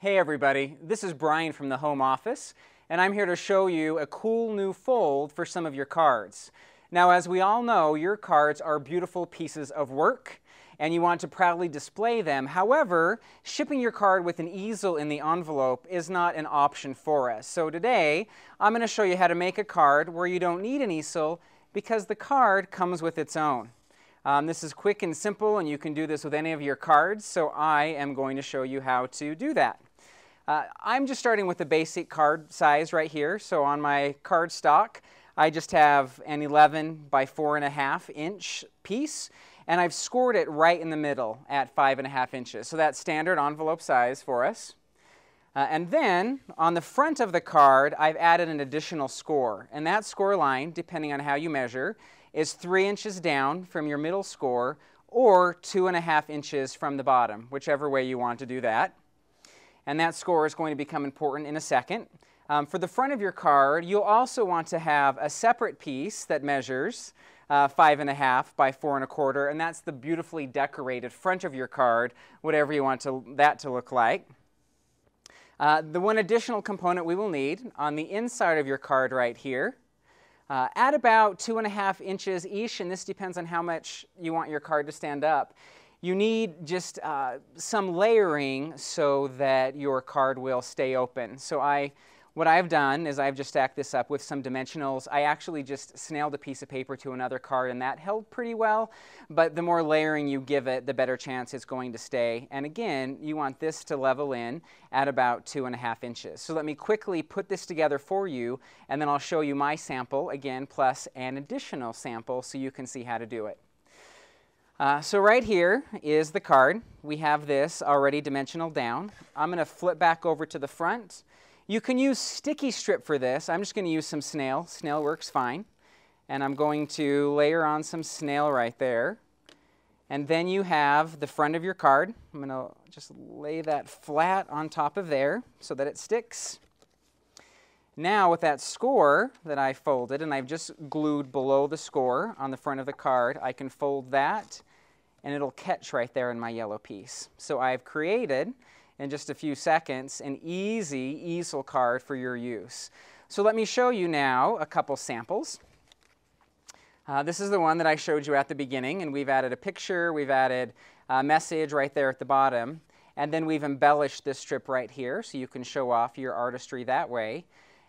Hey everybody, this is Brian from the home office, and I'm here to show you a cool new fold for some of your cards. Now, as we all know, your cards are beautiful pieces of work, and you want to proudly display them. However, shipping your card with an easel in the envelope is not an option for us. So today, I'm going to show you how to make a card where you don't need an easel because the card comes with its own. This is quick and simple, and you can do this with any of your cards, so I am going to show you how to do that. I'm just starting with the basic card size right here. So on my card stock, I just have an 11 by 4.5 inch piece, and I've scored it right in the middle at 5.5 inches. So that's standard envelope size for us. And then on the front of the card, I've added an additional score, and that score line, depending on how you measure, is 3 inches down from your middle score or 2.5 inches from the bottom, whichever way you want to do that. And that score is going to become important in a second. For the front of your card, you'll also want to have a separate piece that measures 5.5 by 4.25, and that's the beautifully decorated front of your card, whatever you want that to look like. The one additional component we will need on the inside of your card right here, at about 2.5 inches each, and this depends on how much you want your card to stand up, you need just some layering so that your card will stay open. So what I've done is I've just stacked this up with some dimensionals. I actually just snailed a piece of paper to another card, and that held pretty well. But the more layering you give it, the better chance it's going to stay. And again, you want this to level in at about 2.5 inches. So let me quickly put this together for you, and then I'll show you my sample, again, plus an additional sample so you can see how to do it. So right here is the card. We have this already dimensional down. I'm going to flip back over to the front. You can use sticky strip for this. I'm just going to use some snail. Snail works fine. And I'm going to layer on some snail right there. And then you have the front of your card. I'm going to just lay that flat on top of there so that it sticks. Now with that score that I folded, and I've just glued below the score on the front of the card, I can fold that and it'll catch right there in my yellow piece. So I've created, in just a few seconds, an easy easel card for your use. So let me show you now a couple samples. This is the one that I showed you at the beginning, and we've added a picture, we've added a message right there at the bottom, and then we've embellished this strip right here so you can show off your artistry that way.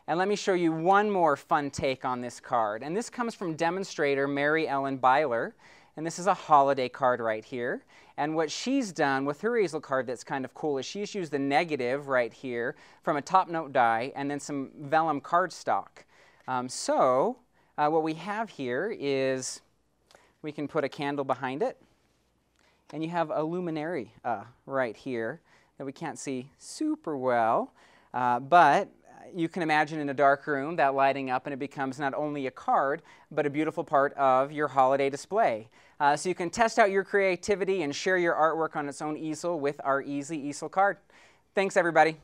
And let me show you one more fun take on this card. And this comes from demonstrator Mary Ellen Byler. And this is a holiday card right here. And what she's done with her easel card that's kind of cool is she's used the negative right here from a top note die and then some vellum cardstock. What we have here is we can put a candle behind it. And you have a luminary right here that we can't see super well. But you can imagine in a dark room that lighting up, and it becomes not only a card, but a beautiful part of your holiday display. So you can test out your creativity and share your artwork on its own easel with our Easy Easel card. Thanks, everybody.